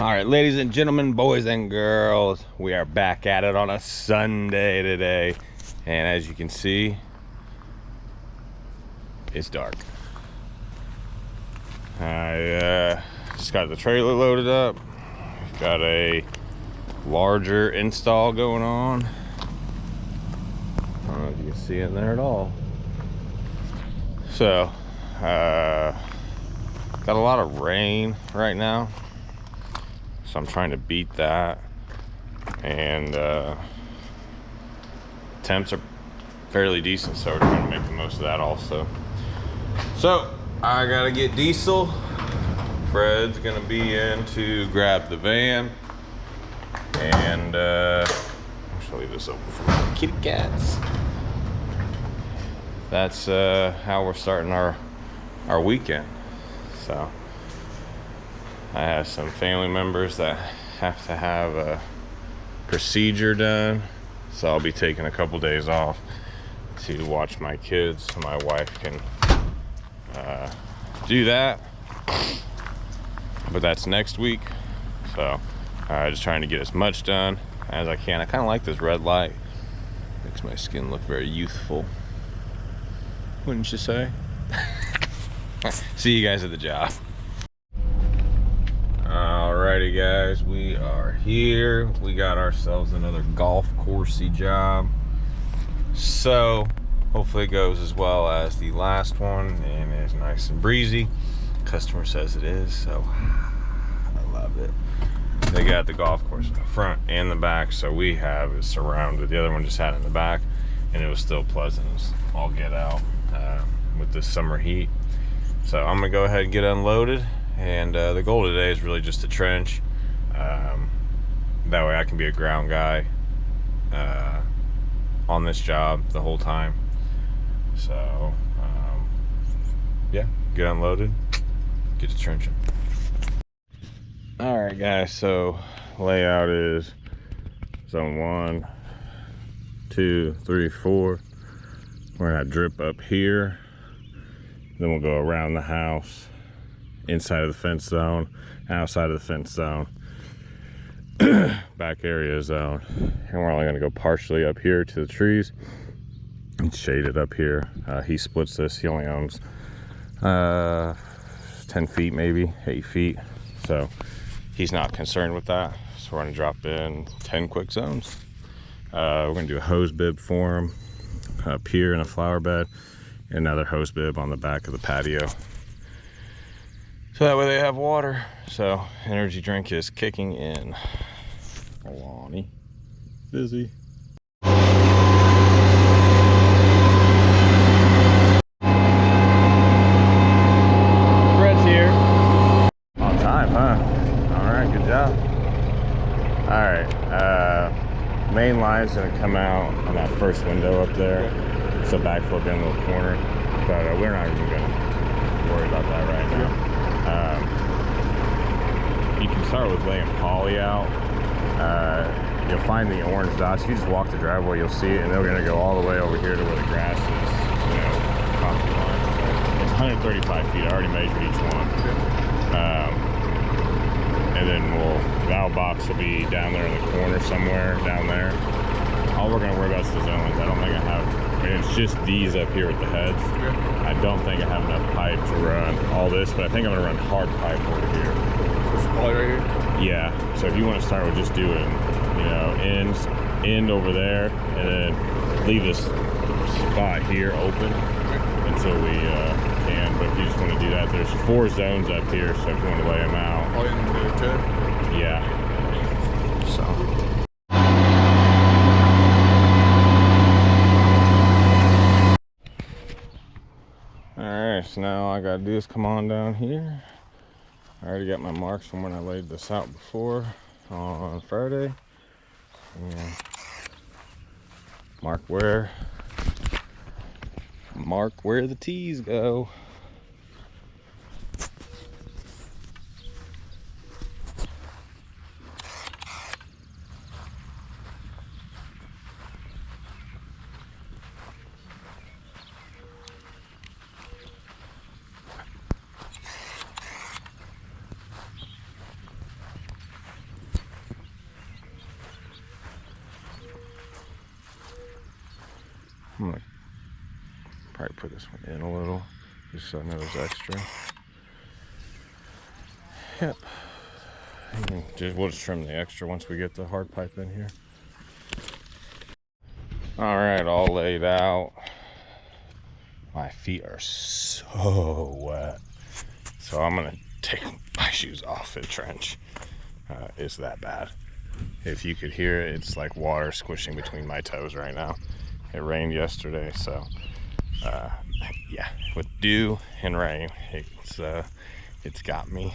All right, ladies and gentlemen, boys and girls, we are back at it on a Sunday today. And as you can see, it's dark. I just got the trailer loaded up. Got a larger install going on. I don't know if you can see it there at all. So, got a lot of rain right now. So I'm trying to beat that, and temps are fairly decent, so we're trying to make the most of that also. So I gotta get diesel. Fred's gonna be in to grab the van, and I should leave this open for my kitty cats. That's how we're starting our weekend. So I have some family members that have to have a procedure done, so I'll be taking a couple days off to watch my kids so my wife can do that. But that's next week, so just trying to get as much done as I can. I kind of like this red light. Makes my skin look very youthful, wouldn't you say? See you guys at the job. Alrighty guys, we are here. We got ourselves another golf coursey job, so hopefully it goes as well as the last one and is nice and breezy. Customer says it is, so I love it. They got the golf course in the front and the back, so we have it surrounded. The other one just had it in the back, and it was still pleasant as all get out with this summer heat. So I'm gonna go ahead and get unloaded. And the goal today is really just to trench. That way I can be a ground guy on this job the whole time. So, yeah, get unloaded, get to trenching. All right, guys, so layout is zone 1, 2, 3, 4. We're gonna drip up here. Then we'll go around the house, inside of the fence zone, outside of the fence zone, back area zone, and we're only going to go partially up here to the trees and shade it up here. He splits this. He only owns 10 feet, maybe 8 feet, so he's not concerned with that. So we're going to drop in 10 quick zones. We're going to do a hose bib for him up here in a flower bed, and another hose bib on the back of the patio, so that way they have water. So energy drink is kicking in. Lonnie. Fizzy. Fred's here. On time, huh? Alright, good job. Alright, main line's gonna come out on that first window up there. So backflip in the little corner. But we're not even gonna worry about that right now. You can start with laying poly out. You'll find the orange dots. If you just walk the driveway, you'll see it, and they're going to go all the way over here to where the grass is, you know, property line. It's 135 feet. I already measured each one. And then the valve box will be down there in the corner somewhere down there. All we're going to worry about is the zones. I don't think I have, I mean, it's just these up here with the heads. I don't think I have enough pipe to run all this, but I think I'm going to run hard pipe over here. This poly right here? Yeah, so if you want to start with just doing, you know, end over there, and then leave this spot here open until we can. But if you just want to do that, there's 4 zones up here, so if you want to lay them out. All in the check? Yeah. So. Alright, so now all I gotta do is come on down here. I already got my marks from when I laid this out before on Friday. And mark where the T's go. I'm gonna probably put this one in a little, just so I know there's extra. Yep. And we'll just trim the extra once we get the hard pipe in here. All right, all laid out. My feet are so wet, so I'm gonna take my shoes off and trench. It's that bad. If you could hear it, it's like water squishing between my toes right now. It rained yesterday, so yeah, with dew and rain, it's got me.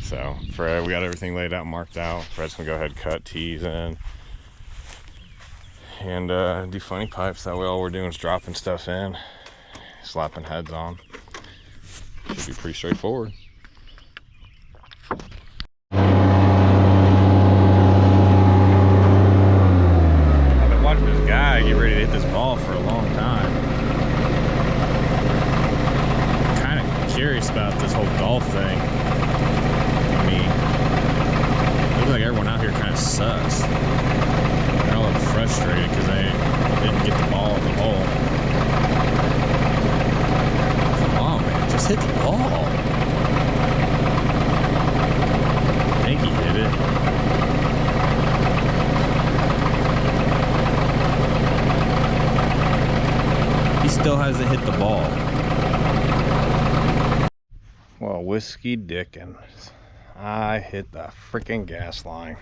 So Fred, we got everything laid out, marked out. Fred's gonna go ahead and cut tees in and do funny pipes. That way all we're doing is dropping stuff in, slapping heads on. Should be pretty straightforward. I've been watching this guy get ready to hit this ball for a long time. I'm kind of curious about this whole golf thing. I mean, it looks like everyone out here kind of sucks. They're all frustrated because they didn't get the ball at the hole. Come on, man, just hit the ball. I think he hit it. He still hasn't hit the ball. Well, whiskey dickens. I hit the freaking gas line.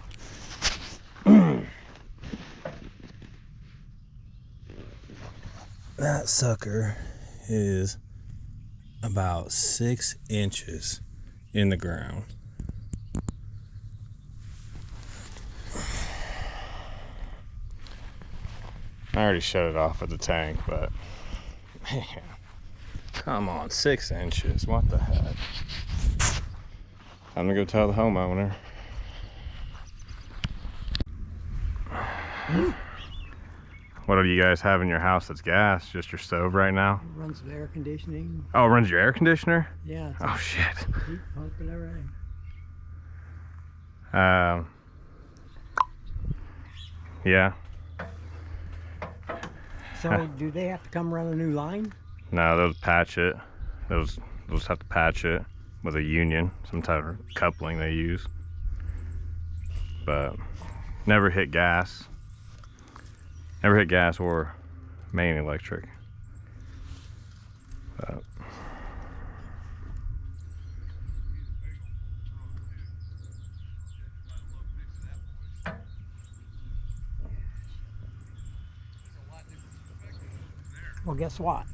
That sucker is about 6 inches in the ground. I already shut it off at the tank, but man, come on, 6 inches, what the heck? I'm gonna go tell the homeowner. What do you guys have in your house that's gas? Just your stove right now? It runs the air conditioning. Oh, it runs your air conditioner? Yeah. Oh shit. Heat pump and everything. Yeah. So do they have to come run a new line? No, they'll patch it. They'll just have to patch it with a union, some type of coupling they use. But never hit gas. Never hit gas or main electric. But Well, guess what?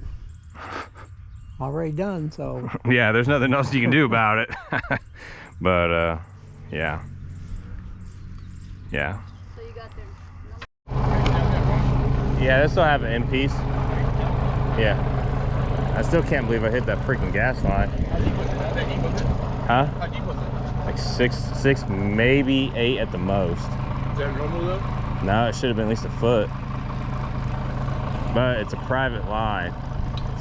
Already done, so. yeah, there's nothing else you can do about it. But yeah. Yeah. So you got their number? Yeah, they still have an end piece. Yeah. I still can't believe I hit that freaking gas line. How deep was it? How deep was it? Huh? How deep was it? Like six, maybe 8 at the most. Is that normal though? No, it should have been at least a foot. But it's a private line,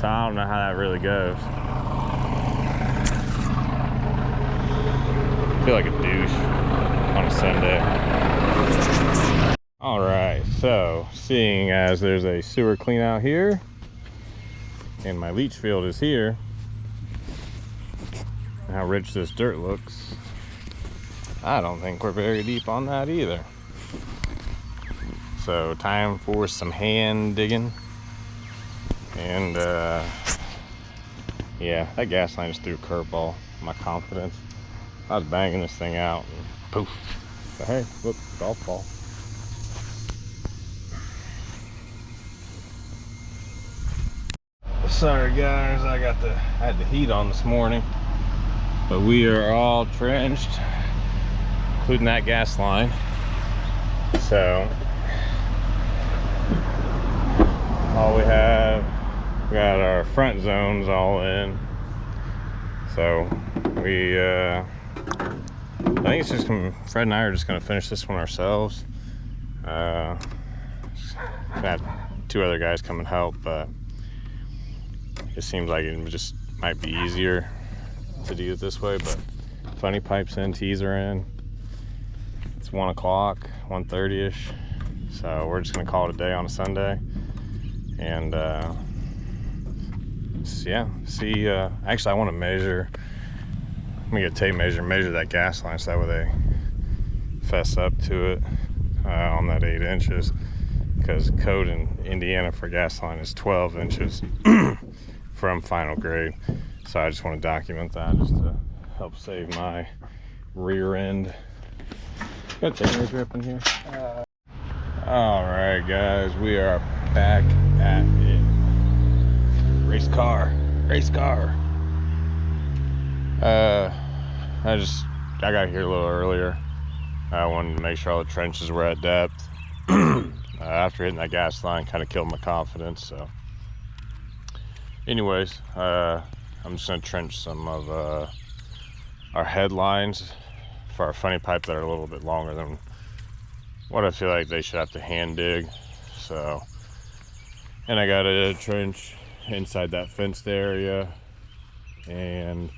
so I don't know how that really goes. I feel like a douche on a Sunday. All right, so seeing as there's a sewer clean out here and my leach field is here, and how rich this dirt looks, I don't think we're very deep on that either. So time for some hand digging. And yeah, that gas line just threw a curveball. My confidence. I was banging this thing out and poof. But hey, look, golf ball. Sorry guys, I had the heat on this morning. But we are all trenched, including that gas line. So all we have, we got our front zones all in. So we I think it's just Fred and I are just gonna finish this one ourselves. Got 2 other guys come and help, but it seems like it just might be easier to do it this way. But funny pipes in, tees are in. It's 1 o'clock, 1:30ish. So we're just gonna call it a day on a Sunday, and yeah, see. Actually, I want to measure. I'm gonna get a tape measure, measure that gas line, so that way they fess up to it on that 8 inches. Because code in Indiana for gas line is 12 inches from final grade. So I just want to document that just to help save my rear end. Got a tape measure up in here. All right, guys, we are back at it. Race car. I got here a little earlier. I wanted to make sure all the trenches were at depth. After hitting that gas line, kind of killed my confidence. So, anyways, I'm just gonna trench some of our headlines for our funny pipe that are a little bit longer than what I feel like they should have to hand dig. So, and I got a trench inside that fenced area, and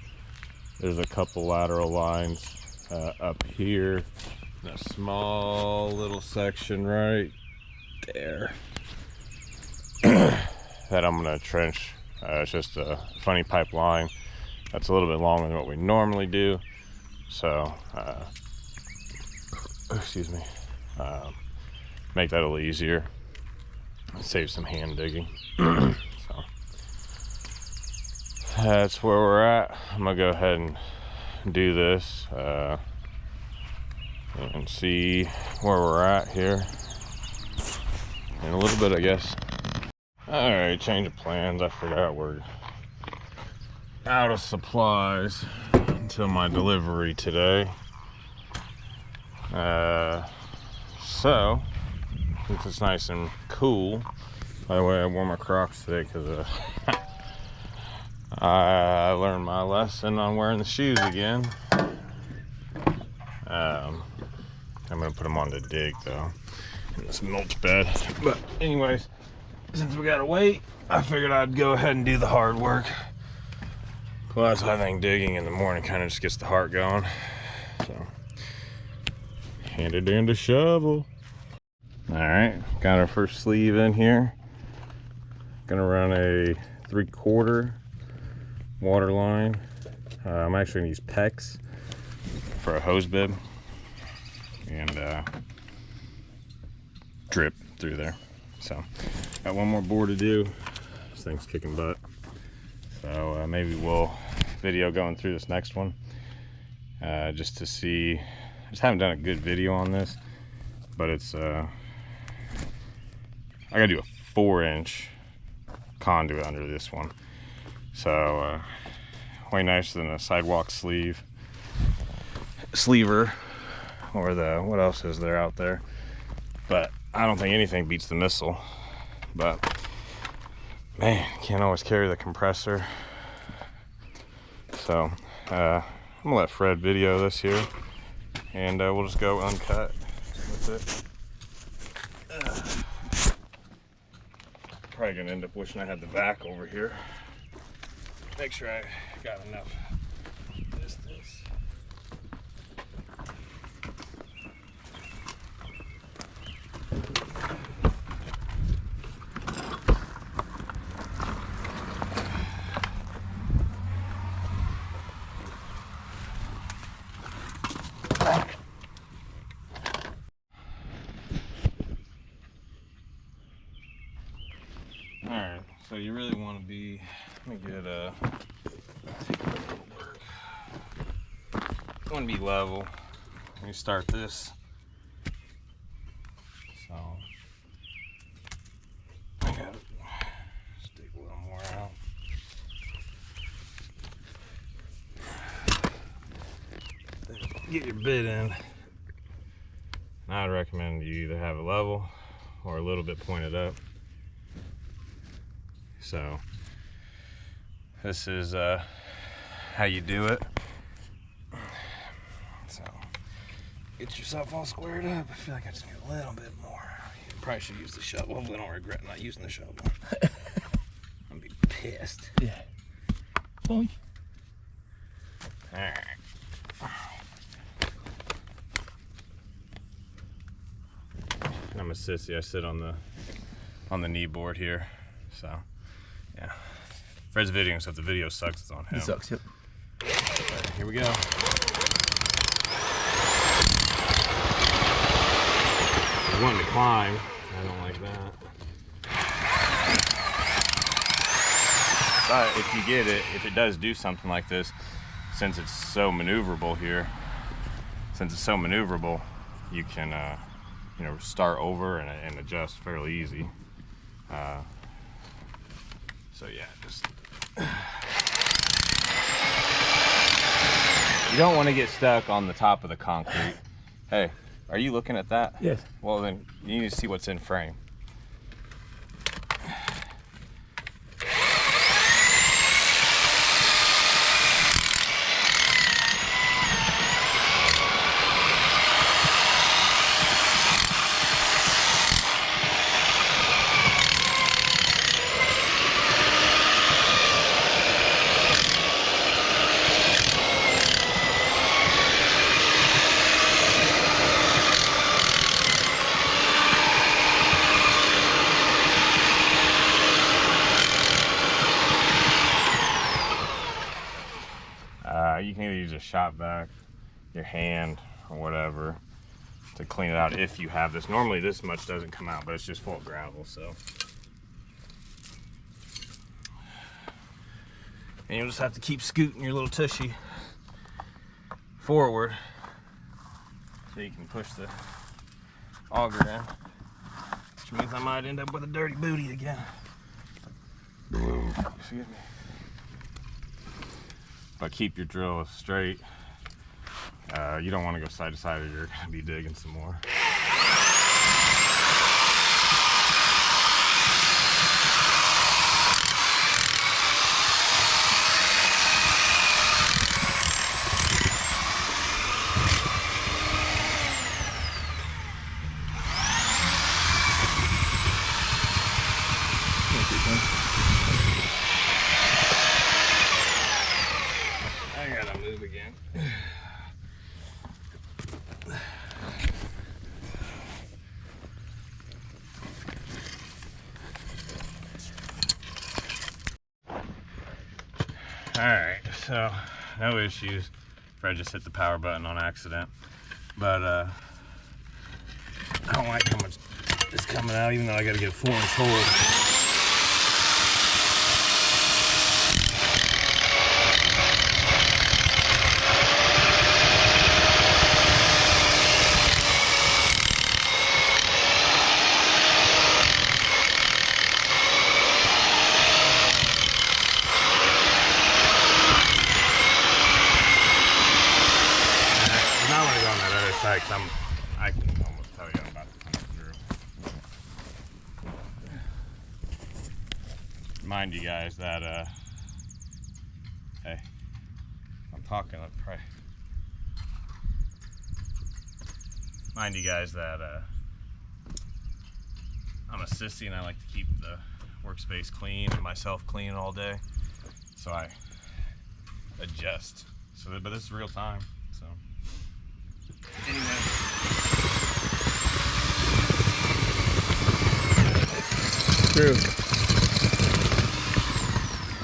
there's a couple lateral lines up here in a small little section right there that I'm gonna trench. It's just a funny pipeline that's a little bit longer than what we normally do, so excuse me, make that a little easier, save some hand digging. So that's where we're at. I'm gonna go ahead and do this and see where we're at here in a little bit, I guess. All right, change of plans. I forgot we're out of supplies until my delivery today. So since it's nice and cool, by the way, I wore my Crocs today because I learned my lesson on wearing the shoes again. I'm gonna put them on to dig though in this mulch bed. But anyways, since we gotta wait, I figured I'd go ahead and do the hard work. Plus, I think digging in the morning kind of just gets the heart going. So, hand it in the shovel. All right, got our first sleeve in here. Gonna run a 3/4 water line. I'm actually gonna use PEX for a hose bib and drip through there. So got one more bore to do. This thing's kicking butt. So maybe we'll video going through this next one just to see. I just haven't done a good video on this, but it's I gotta do a 4-inch conduit under this one. So way nicer than a sidewalk sleever, or the, what else is there out there? But I don't think anything beats the missile. But man, can't always carry the compressor. So I'm gonna let Fred video this here, and we'll just go uncut with it. Probably gonna end up wishing I had the vac over here. Make sure I got enough distance. Alright, so you really want to be, let me get a, you want to be level when you start this. So I gotta stick a little more out. Get your bit in. I'd recommend you either have it level or a little bit pointed up. So this is how you do it. So get yourself all squared up. I feel like I just need a little bit more. Probably should use the shovel. Hopefully I don't regret not using the shovel. I'm gonna be pissed. Yeah. Boink. All right. And I'm a sissy. I sit on the knee board here. So yeah. Fred's videoing, so if the video sucks, it's on him. It sucks, yep. But here we go. I wanted to climb. I don't like that. But if you get it, if it does do something like this, since it's so maneuverable here, you can, you know, start over and adjust fairly easy. So yeah, just you don't want to get stuck on the top of the concrete. Hey, are you looking at that? Yes. Well, then you need to see what's in frame. You can either use a shop vac, your hand, or whatever to clean it out if you have this. Normally this much doesn't come out, but it's just full of gravel, so. And you'll just have to keep scooting your little tushy forward so you can push the auger in, which means I might end up with a dirty booty again. Excuse me. But keep your drill straight. You don't want to go side to side or you're going to be digging some more. I gotta move again. Alright, so no issues. Fred just hit the power button on accident. But I don't like how much is coming out, even though I gotta get a 4-inch hole. I can almost tell you I'm about to come through. Mind you guys that, hey, I'm talking, let's pray. Mind you guys that I'm a sissy and I like to keep the workspace clean and myself clean all day. So I adjust. So, but this is real time, so. Anyway. True.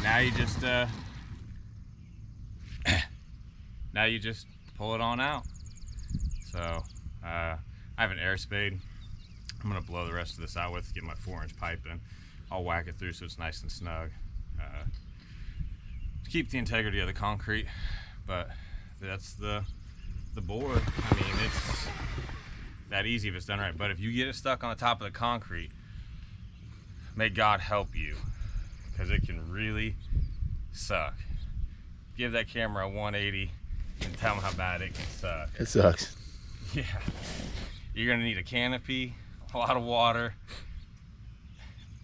Now you just pull it on out. So I have an air spade. I'm gonna blow the rest of this out with, get my 4-inch pipe in. I'll whack it through so it's nice and snug. To keep the integrity of the concrete, but that's the board. I mean, it's that easy if it's done right. But if you get it stuck on the top of the concrete, may God help you, because it can really suck. Give that camera a 180 and tell them how bad it can suck. It sucks. Yeah. You're gonna need a canopy, a lot of water,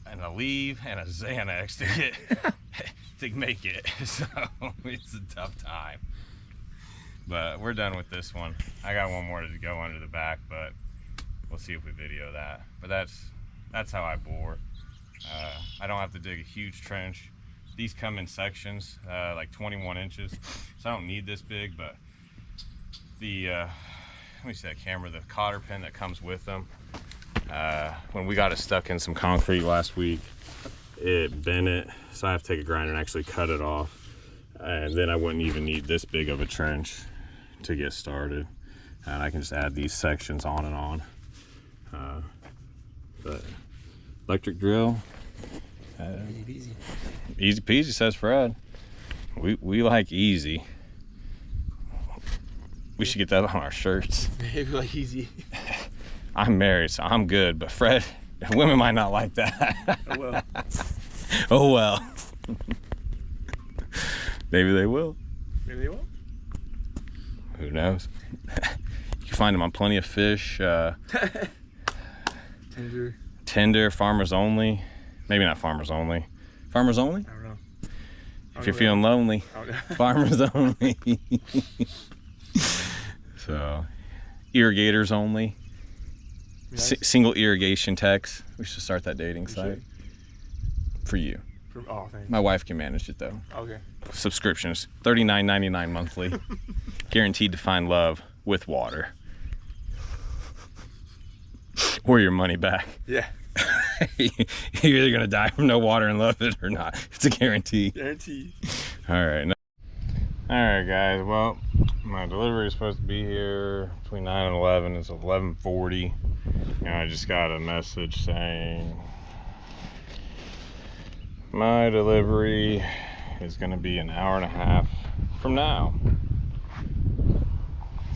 and a leave and a Xanax to get to make it. So it's a tough time. But we're done with this one. I got one more to go under the back, but we'll see if we video that. But that's how I bore. I don't have to dig a huge trench. These come in sections, like 21 inches. So I don't need this big, but the, let me see that camera, the cotter pin that comes with them when we got it stuck in some concrete last week, it bent it, so I have to take a grinder and actually cut it off, and then I wouldn't even need this big of a trench to get started, and I can just add these sections on and on. But electric drill, easy peasy, says Fred. We like easy. We should get that on our shirts. Maybe like easy. I'm married, so I'm good, but Fred, women might not like that. Oh well. Oh well. Maybe they will. Maybe they will. Who knows? You can find them on Plenty of Fish. Tender, Farmers Only. Maybe not Farmers Only. Farmers Only? I don't know. If you're feeling lonely, Farmers Only. So, irrigators only. Nice. Single irrigation techs. We should start that dating site. For you. Oh, thanks. My wife can manage it though. Okay. Subscriptions, $39.99 monthly. Guaranteed to find love with water. Or your money back. Yeah. You're either gonna die from no water and love it or not. It's a guarantee. Guaranteed. All right. All right, guys. Well, my delivery is supposed to be here between 9 and 11. It's 11:40. And I just got a message saying my delivery is going to be an hour and a half from now.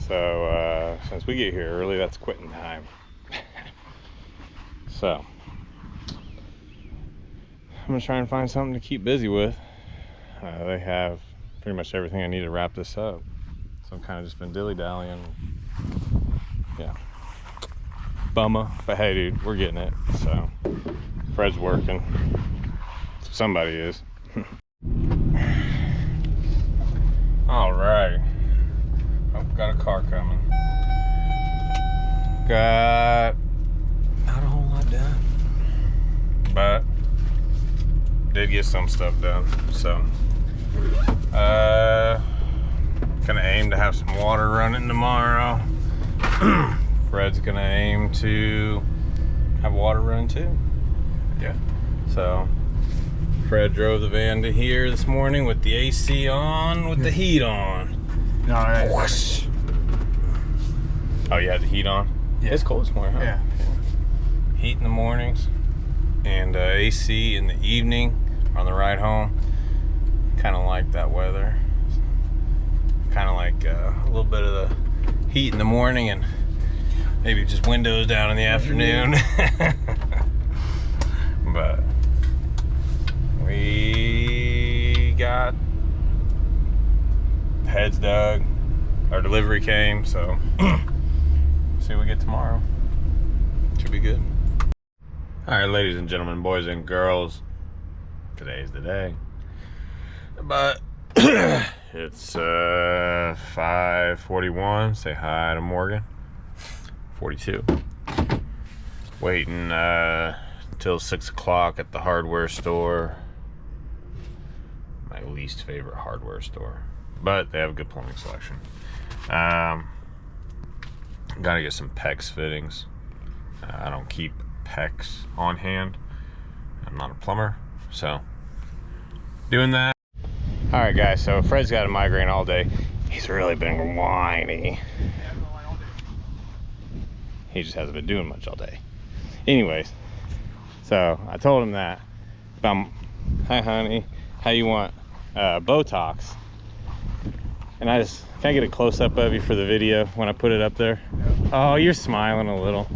So since we get here early, that's quitting time. So I'm gonna try and find something to keep busy with. They have pretty much everything I need to wrap this up, so I'm kind of just been dilly-dallying. Yeah, bummer, but hey dude, we're getting it. So Fred's working, so somebody is. All right. Oh, got a car coming. Got not a whole lot done, but did get some stuff done. So gonna aim to have some water running tomorrow. Fred's gonna aim to have water running too. Yeah. So Fred drove the van to here this morning with the AC on, with the heat on. All right. Whoosh. Oh, you had the heat on? Yeah. It's cold this morning, huh? Yeah. Heat in the mornings and AC in the evening on the ride home. Kind of like that weather. Kind of like a little bit of the heat in the morning and maybe just windows down in the afternoon. But we got heads dug. Our delivery came, so see what we get tomorrow. Should be good. All right, ladies and gentlemen, boys and girls, today's the day. But it's 5:41. Say hi to Morgan. 42. Waiting till 6 o'clock at the hardware store. My least favorite hardware store, but they have a good plumbing selection. Gotta get some PEX fittings. I don't keep PEX on hand. I'm not a plumber, so doing that. All right, guys, so Fred's got a migraine all day. He's really been whiny. He just hasn't been doing much all day. Anyways, so I told him that. Hi, honey. How you want Botox? And can I get a close-up of you for the video when I put it up there? Oh, you're smiling a little.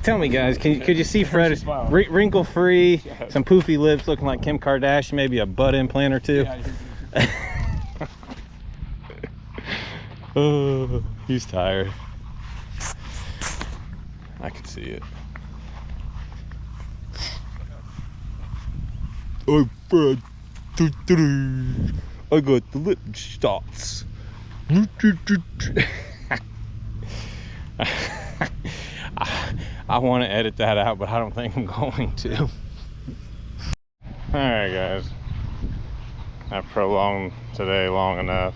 Tell me, guys, could you see Fred wrinkle-free, some poofy lips looking like Kim Kardashian, maybe a butt implant or two? Oh, he's tired. I can see it. Oh, Fred. I got the lip shots. I want to edit that out, but I don't think I'm going to. Alright, guys. I've prolonged today long enough.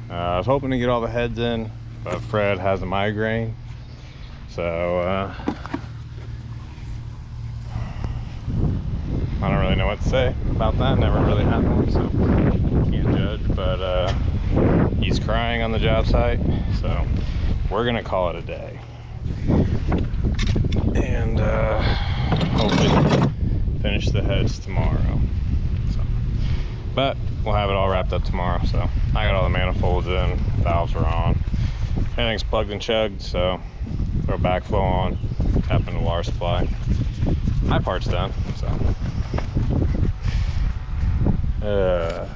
I was hoping to get all the heads in, but Fred has a migraine. So I don't really know what to say about that. Never really had one, so can't judge. But he's crying on the job site, so we're gonna call it a day. And hopefully finish the heads tomorrow. So, but we'll have it all wrapped up tomorrow. So I got all the manifolds in, valves are on, everything's plugged and chugged. So throw backflow on, tap into water supply. My part's done. So I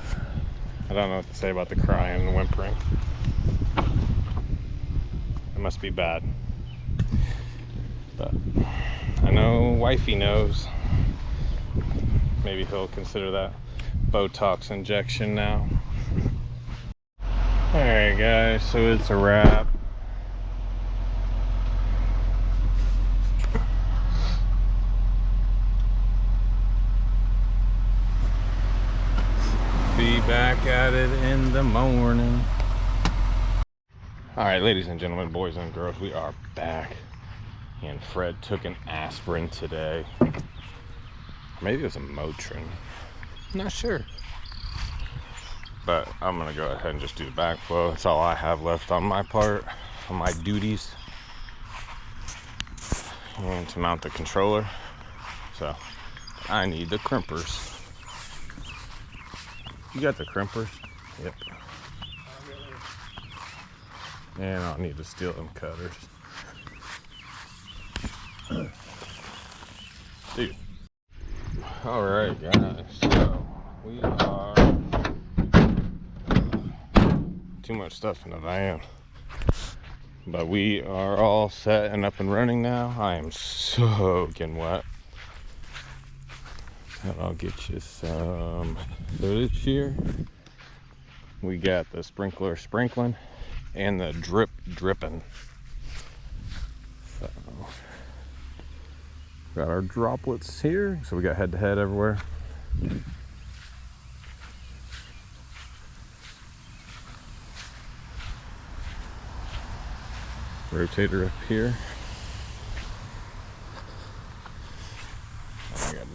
don't know what to say about the crying and whimpering. It must be bad. But I know wifey knows. Maybe he'll consider that Botox injection now. Alright guys, so it's a wrap. Be back at it in the morning. Alright, ladies and gentlemen, boys and girls, we are back. And Fred took an aspirin today. Maybe it was a Motrin. Not sure. But I'm gonna go ahead and just do the backflow. That's all I have left on my part, on my duties. And to mount the controller. So I need the crimpers. You got the crimpers? Yep. And I'll need to steal them cutters. Dude. Alright guys, so we are too much stuff in the van. But we are all set and up and running now. I am soaking wet. And I'll get you some footage here. We got the sprinkler sprinkling and the drip dripping. So got our droplets here, so we got head to head everywhere. Rotator up here. I gotta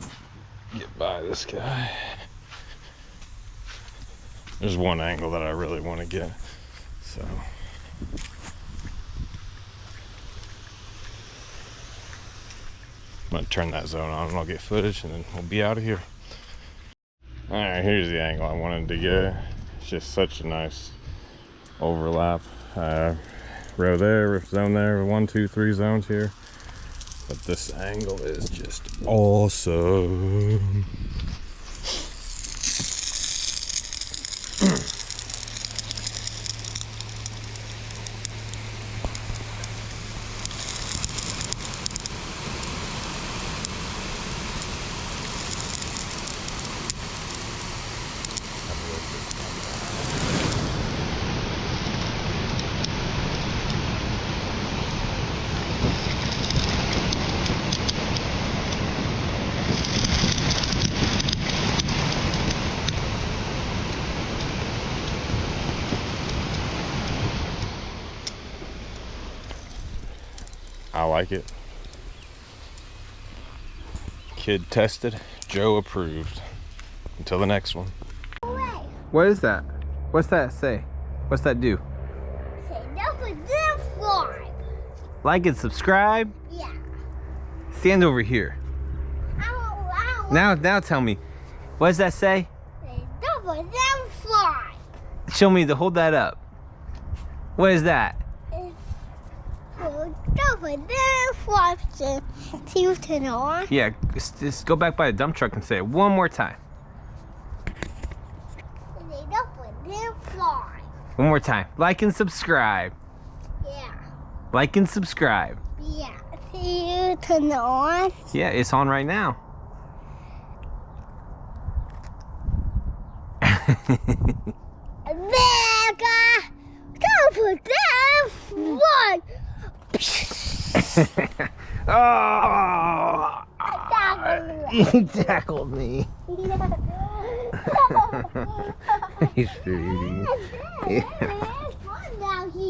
get by this guy. There's one angle that I really want to get, so I'm gonna turn that zone on and I'll get footage and then we'll be out of here. Alright, here's the angle I wanted to get. It's just such a nice overlap. Row there, zone there, 1, 2, 3 zones here. But this angle is just awesome. I like it. Kid tested, Joe approved. Until the next one. What is that? What's that say? What's that do? Say subscribe. Like and subscribe? Yeah. Stand over here. Now tell me. What does that say? Say subscribe. Show me hold that up. What is that? See you turn on. Yeah, just go back by the dump truck and say it one more time. One more time. Like and subscribe. Yeah. Like and subscribe. Yeah. See you turn on. Yeah, it's on right now. Mega. Don't put that one. Oh! You tackled me. He's 3D. It's fun down here.